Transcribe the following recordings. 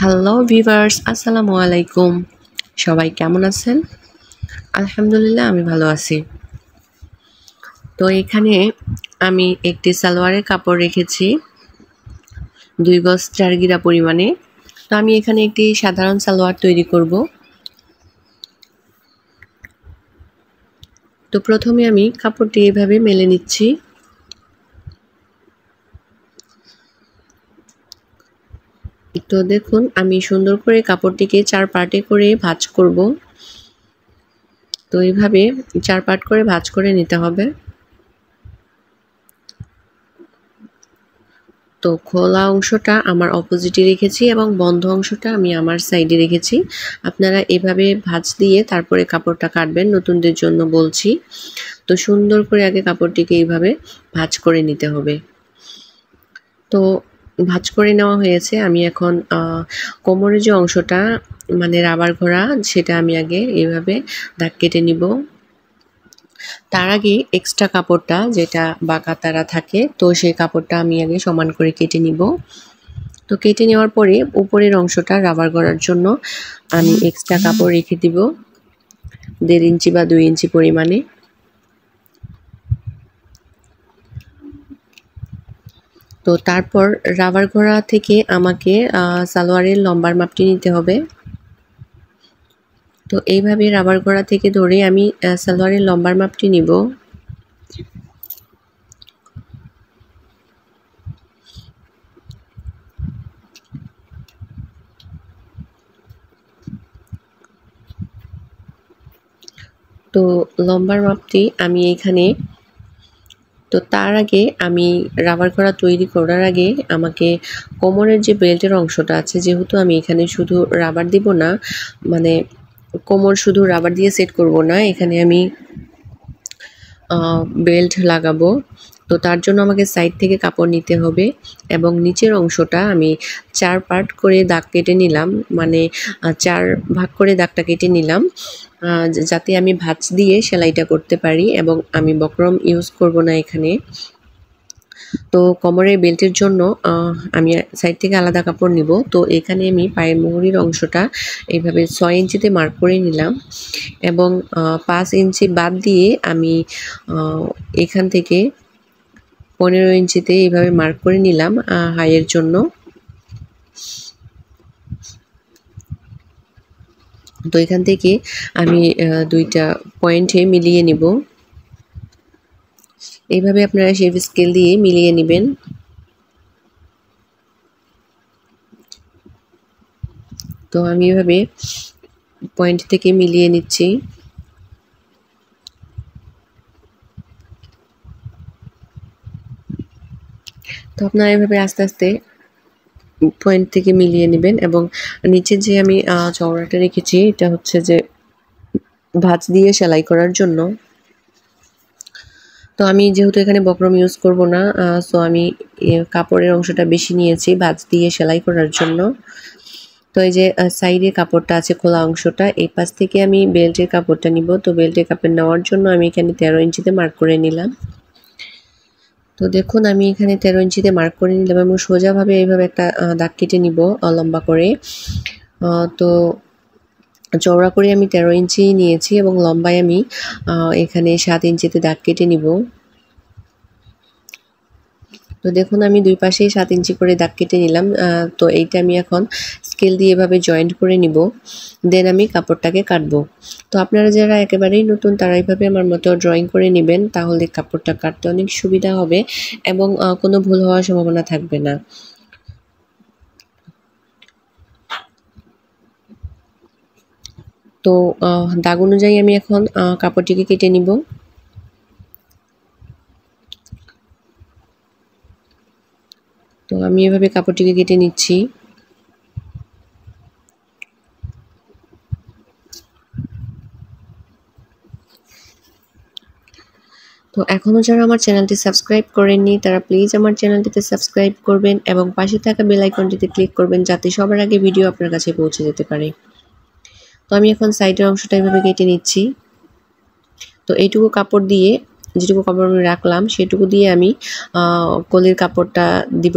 Hello viewers, আসসালামু আলাইকুম। সবাই কেমন আছেন? আলহামদুলিল্লাহ আমি ভালো আছি। তো এখানে আমি একটি সালোয়ারের কাপড় রেখেছি 2 গজ 4 গিরা পরিমাণে। তো আমি এখানে একটি সাধারণ সালোয়ার তৈরি করব। তো প্রথমে আমি কাপড়টি এভাবে মেলে নিচ্ছি। তো দেখুন আমি সুন্দর করে কাপড়টিকে 4 পার্টে করে ভাঁজ করব। তো এইভাবে 4 পার্ট করে ভাঁজ করে নিতে হবে। তো খোলা অংশটা আমার অপোজিটে রেখেছি এবং বন্ধ অংশটা আমি আমার সাইডে রেখেছি। আপনারা এভাবে ভাঁজ দিয়ে তারপরে কাপড়টা কাটবেন, নতুনদের জন্য বলছি। তো সুন্দর করে আগে কাপড়টিকে এইভাবে ভাঁজ করে নিতে হবে। তো ভাঁজ করে নেওয়া হয়েছে। আমি এখন কোমরের যে অংশটা মানে রাবার ঘোরা সেটা আমি আগে এইভাবে দাগ কেটে নিব। তার আগে এক্সট্রা কাপড়টা যেটা বাঁকা তারা থাকে, তো সেই কাপড়টা আমি আগে সমান করে কেটে নিব। তো কেটে নেওয়ার পরে উপরের অংশটা রাবার করার জন্য আমি এক্সট্রা কাপড় রেখে দিব 1.5 ইঞ্চি বা 2 ইঞ্চি পরিমাণে। তো তারপর রাবার ঘোরা থেকে আমাকে সালোয়ারের লম্বার মাপটি নিতে হবে। তো এইভাবে রাবার ঘোরা থেকে ধরে আমি সালোয়ারের লম্বার মাপটি নিব। তো লম্বার মাপটি আমি এখানে, তো তার আগে আমি রাবার ঘোরা তৈরি করার আগে আমাকে কোমরের যে বেল্টের অংশটা আছে, যেহেতু আমি এখানে শুধু রাবার দিব না, মানে কোমর শুধু রাবার দিয়ে সেট করব না, এখানে আমি বেল্ট লাগাবো। তো তার জন্য আমাকে সাইড থেকে কাপড় নিতে হবে এবং নিচের অংশটা আমি 4 পার্ট করে দাগ কেটে নিলাম, মানে 4 ভাগ করে দাগটা কেটে নিলাম যাতে আমি ভাঁজ দিয়ে সেলাইটা করতে পারি এবং আমি বক্রম ইউজ করব না এখানে। তো কোমরের বেল্টের জন্য আমি সাইড থেকে আলাদা কাপড় নিব। তো এখানে আমি পায়ের মুহুরির অংশটা এইভাবে 6 ইঞ্চিতে মার্ক করে নিলাম এবং 5 ইঞ্চি বাদ দিয়ে আমি এখান থেকে 15 ইঞ্চিতে এইভাবে মার্ক করে নিলাম হাইয়ের জন্য। তো এখান থেকে আমি 2টা পয়েন্টে মিলিয়ে নিব। এইভাবে আপনারা শেপ স্কেল দিয়ে মিলিয়ে নেবেন। তো আমি এভাবে পয়েন্ট থেকে মিলিয়ে নিচ্ছি। তো আপনারা এভাবে আস্তে আস্তে পয়েন্ট থেকে মিলিয়ে নেবেন এবং নিচে যে আমি চওড়াটা রেখেছি এটা হচ্ছে যে ভাঁজ দিয়ে সেলাই করার জন্য। তো আমি যেহেতু এখানে বক্রম ইউজ করব না, সো আমি কাপড়ের অংশটা বেশি নিয়েছি ভাঁজ দিয়ে সেলাই করার জন্য। তো এই যে সাইডে কাপড়টা আছে খোলা অংশটা, এই পাশ থেকে আমি বেল্টের কাপড়টা নিব। তো বেল্টের কাপড় নেওয়ার জন্য আমি এখানে 13 ইঞ্চিতে মার্ক করে নিলাম। তো দেখুন আমি এখানে 13 ইঞ্চিতে মার্ক করে নিলাম এবং সোজাভাবে এইভাবে একটা দাগ কেটে নিব লম্বা করে। তো চওড়া করে আমি 13 ইঞ্চি নিয়েছি এবং লম্বায় আমি এখানে 7 ইঞ্চিতে দাগ কেটে নিব। তো দেখুন আমি দুই পাশেই 7 ইঞ্চি করে দাগ কেটে নিলাম। তো এইটা আমি এখন স্কেল দিয়ে এভাবে জয়েন্ট করে নিব, দেন আমি কাপড়টাকে কাটবো। তো আপনারা যারা একেবারেই নতুন তারা এইভাবে আমার মতো ড্রয়িং করে নেবেন, তাহলে কাপড়টা কাটতে অনেক সুবিধা হবে এবং কোনো ভুল হওয়ার সম্ভাবনা থাকবে না। তো দাগ অনুযায়ী আমি এখন কাপড়টিকে কেটে নিব। তো আমি এভাবে কাপড়টিকে কেটে নিচ্ছি। তো এখনও যারা আমার চ্যানেলটি সাবস্ক্রাইব করেননি তারা প্লিজ আমার চ্যানেলটিতে সাবস্ক্রাইব করবেন এবং পাশে থাকা বেল আইকনটিতে ক্লিক করবেন যাতে সবার আগে ভিডিও আপনার কাছে পৌঁছে যেতে পারে। তো আমি এখন সাইডের অংশটা এভাবে কেটে নিচ্ছি। তো এইটুকু কাপড় দিয়ে, যেটুকু কাপড় আমি রাখলাম সেটুকু দিয়ে আমি কলির কাপড়টা দিব।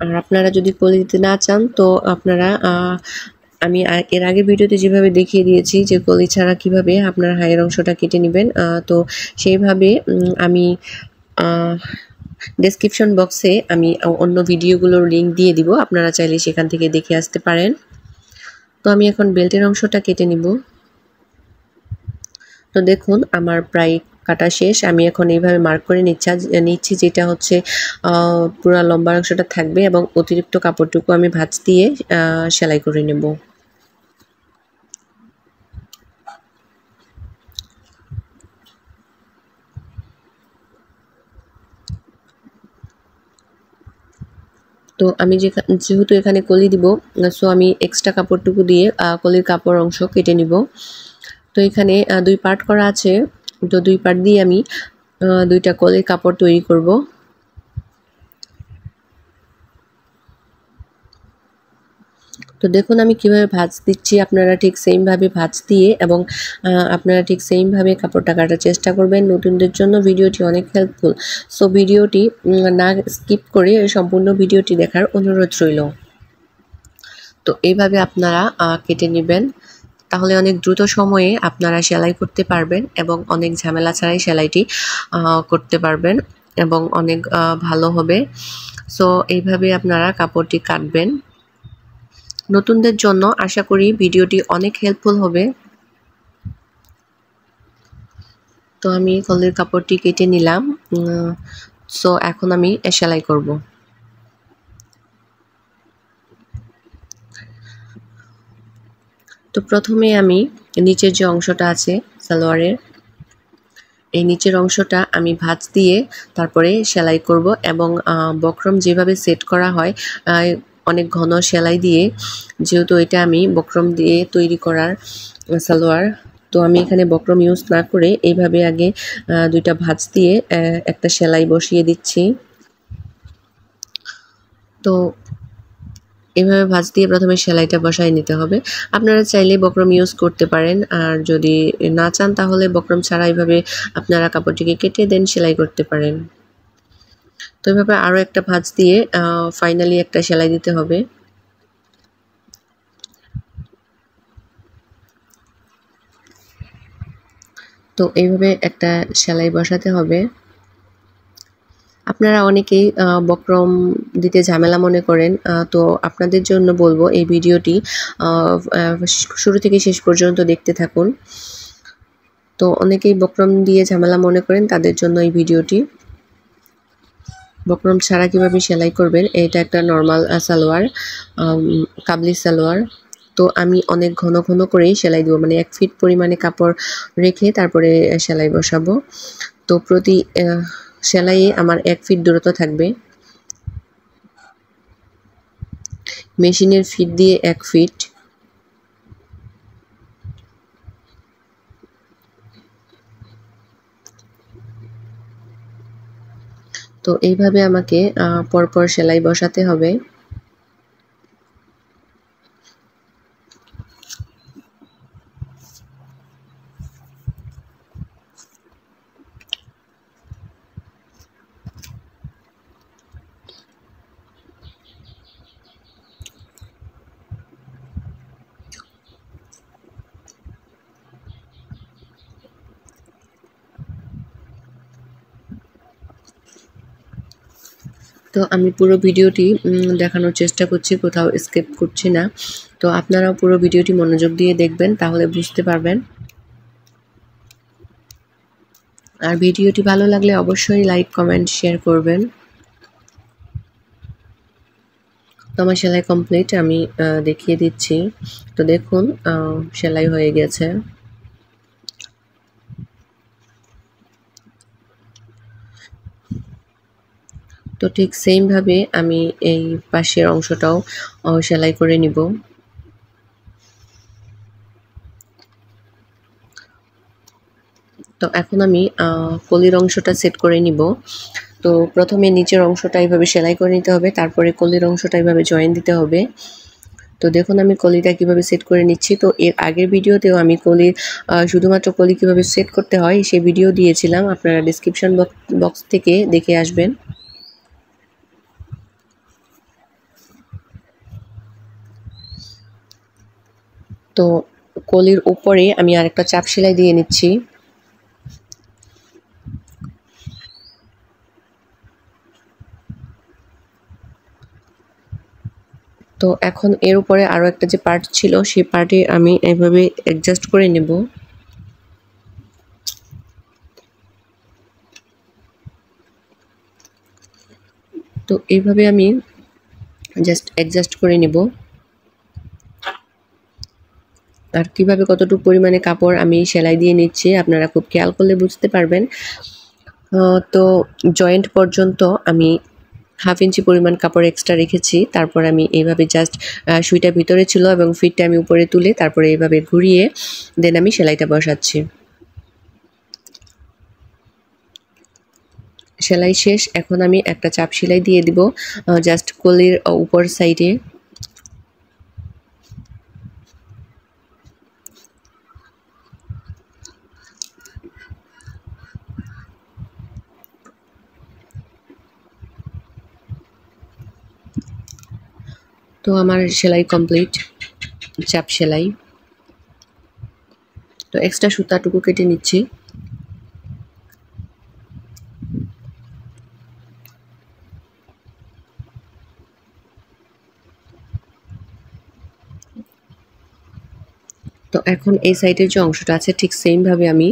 আর আপনারা যদি কলি দিতে না চান তো আপনারা আমি এর আগের ভিডিওতে যেভাবে দেখিয়ে দিয়েছি যে কলি ছাড়া কিভাবে আপনার হাইয়ের অংশটা কেটে নেবেন, তো সেইভাবে আমি ডেসক্রিপশন বক্সে আমি অন্য ভিডিওগুলোর লিঙ্ক দিয়ে দিব, আপনারা চাইলে সেখান থেকে দেখে আসতে পারেন। তো আমি এখন বেল্টের অংশটা কেটে নিব। তো দেখুন আমার প্রায় কাটা শেষ। আমি এখন এইভাবে মার্ক করে নিচ্ছি যেটা হচ্ছে পুরো লম্বা অংশটা থাকবে এবং অতিরিক্ত কাপড়টুকু আমি ভাঁজ দিয়ে সেলাই করে নেব। তো আমি যেহেতু এখানে কলি দিব, সো আমি এক্সট্রা কাপড়টুকু দিয়ে কলির কাপড় অংশ কেটে নিব। তো এখানে 2 পার্ট করা আছে, তো 2 পার্ট দিয়ে আমি 2টা কলির কাপড় তৈরি করব। তো দেখুন আমি কিভাবে ভাঁজ দিচ্ছি, আপনারা ঠিক সেমভাবে ভাঁজ দিয়ে এবং আপনারা ঠিক সেমভাবে কাপড়টা কাটার চেষ্টা করবেন। নতুনদের জন্য ভিডিওটি অনেক হেল্পফুল, সো ভিডিওটি না স্কিপ করে সম্পূর্ণ ভিডিওটি দেখার অনুরোধ রইল। তো এইভাবে আপনারা কেটে নেবেন, তাহলে অনেক দ্রুত সময়ে আপনারা সেলাই করতে পারবেন এবং অনেক ঝামেলা ছাড়াই সেলাইটি করতে পারবেন এবং অনেক ভালো হবে। সো এইভাবে আপনারা কাপড়টি কাটবেন। নতুনদের জন্য আশা করি ভিডিওটি অনেক হেল্পফুল হবে। তো আমি কলির কাপড়টি কেটে নিলাম, সো এখন আমি সেলাই করব। তো প্রথমে আমি নিচের যে অংশটা আছে সালোয়ারের, এই নিচের অংশটা আমি ভাঁজ দিয়ে তারপরে সেলাই করব এবং বক্রম যেভাবে সেট করা হয় অনেক ঘন সেলাই দিয়ে, যেহেতু এটা আমি বক্রম দিয়ে তৈরি করার সালোয়ার, তো আমি এখানে বক্রম ইউজ না করে এইভাবে আগে 2টা ভাঁজ দিয়ে একটা সেলাই বসিয়ে দিচ্ছি। তো এভাবে ভাঁজ দিয়ে প্রথমে সেলাইটা বসায় নিতে হবে। আপনারা চাইলে বক্রম ইউজ করতে পারেন, আর যদি না চান তাহলে বক্রম ছাড়া এইভাবে আপনারা কাপড়টিকে কেটে দেন সেলাই করতে পারেন। তো এইভাবে আরও একটা ভাঁজ দিয়ে ফাইনালি একটা সেলাই দিতে হবে। তো এইভাবে একটা সেলাই বসাতে হবে। আপনারা অনেকেই বক্রম দিতে ঝামেলা মনে করেন, তো আপনাদের জন্য বলবো এই ভিডিওটি শুরু থেকে শেষ পর্যন্ত দেখতে থাকুন। তো অনেকেই বক্রম দিয়ে ঝামেলা মনে করেন, তাদের জন্য এই ভিডিওটি। বক্রম ছাড়া কিভাবে সেলাই করবেন, এটা একটা নর্মাল সালোয়ার, কাবলি সালোয়ার। তো আমি অনেক ঘন ঘন করেই সেলাই দেবো, মানে 1 ফিট পরিমাণে কাপড় রেখে তারপরে সেলাই বসাবো। তো প্রতি সেলাইয়ে আমার 1 ফিট দূরত্ব থাকবে, মেশিনের ফিট দিয়ে 1 ফিট। তো এইভাবে আমাকে পরপর সেলাই বসাতে হবে। তো আমি পুরো ভিডিওটি দেখানোর চেষ্টা করছি, কোথাও স্কিপ করছি না। তো আপনারাও পুরো ভিডিওটি মনোযোগ দিয়ে দেখবেন, তাহলে বুঝতে পারবেন। আর ভিডিওটি ভালো লাগলে অবশ্যই লাইক, কমেন্ট, শেয়ার করবেন। তো আমার সেলাই কমপ্লিট, আমি দেখিয়ে দিচ্ছি। তো দেখুন সেলাই হয়ে গেছে। তো ঠিক সেমভাবে আমি এই পাশের অংশটাও সেলাই করে নিব। তো এখন আমি কলির অংশটা সেট করে নিব। তো প্রথমে নিচের অংশটা এইভাবে সেলাই করে নিতে হবে, তারপরে কলির অংশটা এইভাবে জয়েন দিতে হবে। তো দেখুন আমি কলিটা কিভাবে সেট করে নিচ্ছি। তো এর আগের ভিডিওতেও আমি কলির শুধুমাত্র কলি কিভাবে সেট করতে হয় সেই ভিডিও দিয়েছিলাম, আপনারা ডেসক্রিপশন বক্স থেকে দেখে আসবেন। তো কলির উপরে আমি আরেকটা চাপ সেলাই দিয়ে নিচ্ছি। তো এখন এর উপরে আরও একটা যে পার্ট ছিল সেই পার্টে আমি এভাবে অ্যাডজাস্ট করে নেব। তো এইভাবে আমি জাস্ট অ্যাডজাস্ট করে নেব। আর কিভাবে কতটুকু পরিমাণে কাপড় আমি সেলাই দিয়ে নিচ্ছি আপনারা খুব খেয়াল করলে বুঝতে পারবেন। তো জয়েন্ট পর্যন্ত আমি 1/2 ইঞ্চি পরিমাণ কাপড় এক্সট্রা রেখেছি। তারপর আমি এইভাবে জাস্ট সুইটা ভিতরে ছিল এবং ফিটটা আমি উপরে তুলে তারপরে এইভাবে ঘুরিয়ে দেন আমি সেলাইটা বসাচ্ছি। সেলাই শেষ। এখন আমি একটা চাপ সেলাই দিয়ে দিব জাস্ট কলির উপর সাইডে। তো আমার সেলাই কমপ্লিট, চাপ সেলাই। তো এক্সট্রা সুতাটুকু কেটে নিচ্ছি। তো এখন এই সাইডের যে অংশটা আছে ঠিক সেম ভাবে আমি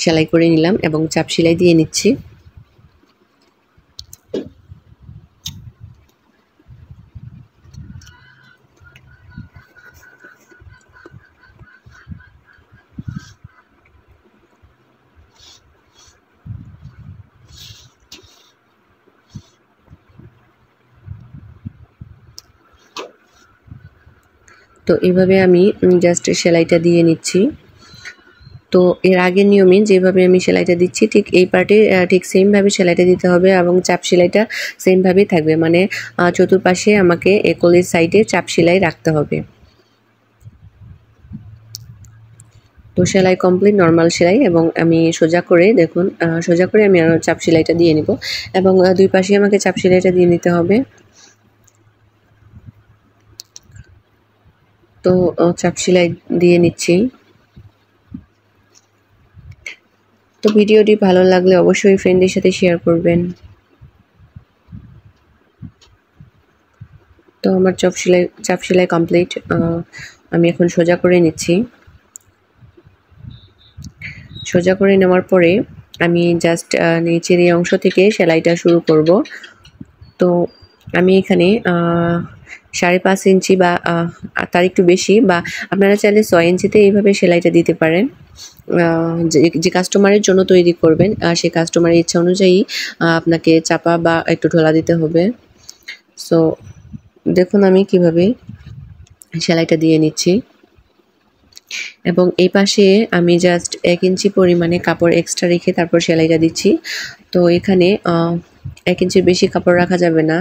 সেলাই করে নিলাম এবং চাপ সেলাই দিয়ে নিচ্ছি। তো এইভাবে আমি জাস্ট সেলাইটা দিয়ে নিচ্ছি। তো এর আগের নিয়মে যেভাবে আমি সেলাইটা দিচ্ছি ঠিক এই পার্টে ঠিক সেমভাবে সেলাইটা দিতে হবে এবং চাপ সেলাইটা সেমভাবেই থাকবে, মানে চতুর্পাশে আমাকে কলির সাইডে চাপ সেলাই রাখতে হবে। তো সেলাই কমপ্লিট, নর্মাল সেলাই, এবং আমি সোজা করে দেখুন সোজা করে আমি আরও চাপ সেলাইটা দিয়ে নিব এবং দুই পাশে আমাকে চাপ সেলাইটা দিয়ে নিতে হবে। তো চাপ সেলাই দিয়ে নিচ্ছি। তো ভিডিওটি ভালো লাগলে অবশ্যই ফ্রেন্ডদের সাথে শেয়ার করবেন। তো আমার চাপ সেলাই কমপ্লিট। আমি এখন সোজা করে নিচ্ছি। সোজা করে নেওয়ার পরে আমি জাস্ট নিচের এই অংশ থেকে সেলাইটা শুরু করব। তো আমি এখানে 5.5 ইঞ্চি বা তার একটু বেশি, বা আপনারা চাইলে 6 ইঞ্চিতে এইভাবে সেলাইটা দিতে পারেন। যে কাস্টমারের জন্য তৈরি করবেন সেই কাস্টমারের ইচ্ছা অনুযায়ী আপনাকে চাপা বা একটু ঢোলা দিতে হবে। সো দেখুন আমি কিভাবে সেলাইটা দিয়ে নিচ্ছি এবং এই পাশে আমি জাস্ট 1 ইঞ্চি পরিমাণে কাপড় এক্সট্রা রেখে তারপর সেলাইটা দিচ্ছি। তো এখানে 1 ইঞ্চির বেশি কাপড় রাখা যাবে না।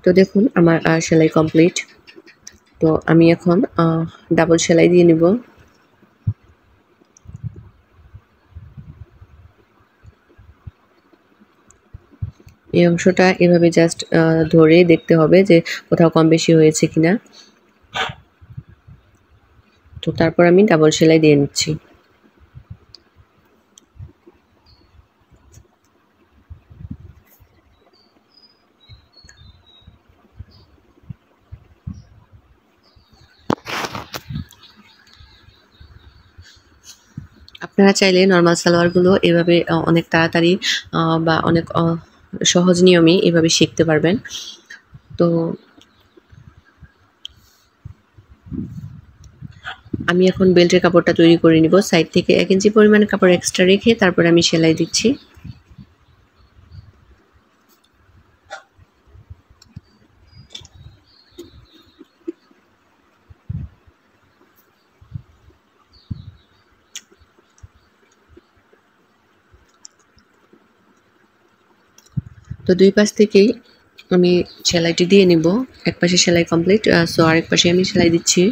তো দেখুন আমার সেলাই কমপ্লিট। তো আমি এখন ডাবল সেলাই দিয়ে নিব। এই অংশটা এভাবে জাস্ট ধরে দেখতে হবে যে কোথাও কম বেশি হয়েছে কিনা। তো তারপর আমি ডাবল সেলাই দিয়ে নিচ্ছি। আপনারা চাইলে নরমাল সালোয়ারগুলো এভাবে অনেক তাড়াতাড়ি বা অনেক সহজ নিয়মে এভাবে শিখতে পারবেন। তো আমি এখন বেল্টের কাপড়টা তৈরি করে নিব। সাইড থেকে 1 ইঞ্চি পরিমাণে কাপড় এক্সট্রা রেখে তারপর আমি সেলাই দিচ্ছি। তো দুই পাশ থেকেই আমি সেলাইটি দিয়ে নিব। এক পাশে সেলাই কমপ্লিট, সো আরেক পাশে আমি সেলাই দিচ্ছি।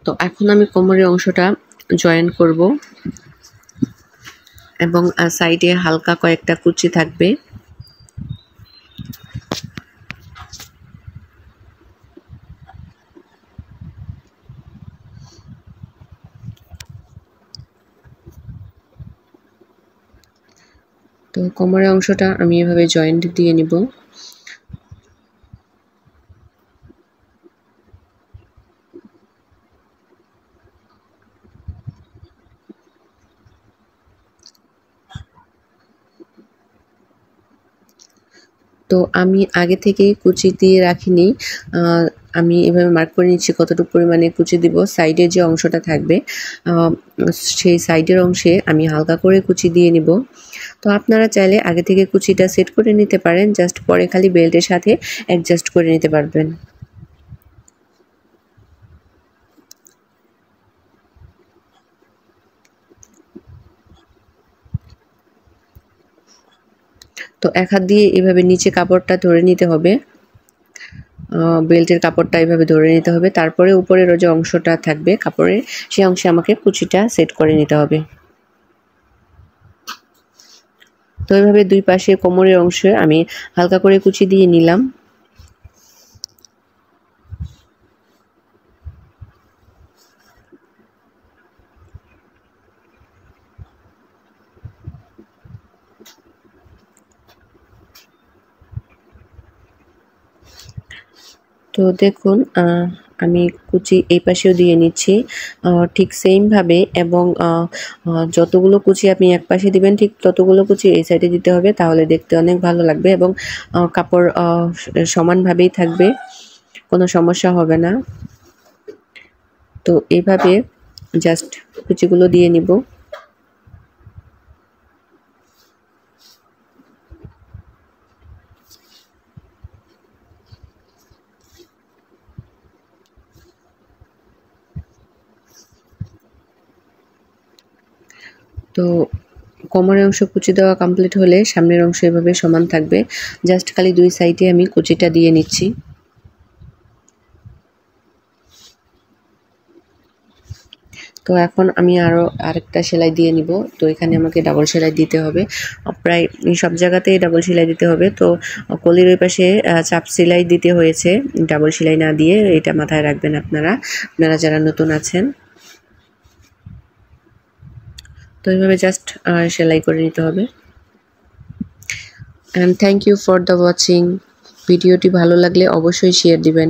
তো এখন আমি কোমরের অংশটা জয়েন করব এবং সাইডে হালকা কয়েকটা কুচি থাকবে। তো কোমরের অংশটা আমি এভাবে জয়েন্ট দিয়ে নিব। তো আমি আগে থেকেই কুচি দিয়ে রাখিনি, আমি এভাবে মার্ক করে নিচ্ছি কতটুকু পরিমাণে কুচি দিব। সাইডে যে অংশটা থাকবে সেই সাইডের অংশে আমি হালকা করে কুচি দিয়ে নিব। তো আপনারা চাইলে আগে থেকে কুচিটা সেট করে নিতে পারেন, জাস্ট পরে খালি বেল্টের সাথে অ্যাডজাস্ট করে নিতে পারবেন। তো এক হাত দিয়ে এভাবে নিচে কাপড়টা ধরে নিতে হবে, বেল্টের কাপড়টা এভাবে ধরে নিতে হবে। তারপরে উপরের যে অংশটা থাকবে কাপড়ের, সেই অংশে আমাকে কুচিটা সেট করে নিতে হবে। তো এভাবে দুই পাশে কোমরের অংশে আমি হালকা করে কুচি দিয়ে নিলাম। তো দেখুন আমি কুচি এই পাশেও দিয়ে নিচ্ছি ঠিক সেমভাবে, এবং যতগুলো কুচি আপনি এক পাশে দিবেন ঠিক ততগুলো কুচি এই সাইডে দিতে হবে, তাহলে দেখতে অনেক ভালো লাগবে এবং কাপড় সমানভাবেই থাকবে, কোনো সমস্যা হবে না। তো এইভাবে জাস্ট কুচিগুলো দিয়ে নিব। তো কোমরের অংশ কুচি দেওয়া কমপ্লিট হলে সামনের অংশ এভাবে সমান থাকবে, জাস্ট খালি দুই সাইডে আমি কুচিটা দিয়ে নিচ্ছি। তো এখন আমি আরেকটা সেলাই দিয়ে নিব। তো এখানে আমাকে ডাবল সেলাই দিতে হবে, প্রায় সব জায়গাতেই ডাবল সেলাই দিতে হবে। তো কলির ওই পাশে চাপ সেলাই দিতে হয়েছে ডাবল সেলাই না দিয়ে, এটা মাথায় রাখবেন আপনারা যারা নতুন আছেন। তো এইভাবে জাস্ট সেলাই করে নিতে হবে। And thank you for the watching. ভিডিওটি ভালো লাগলে অবশ্যই শেয়ার দিবেন।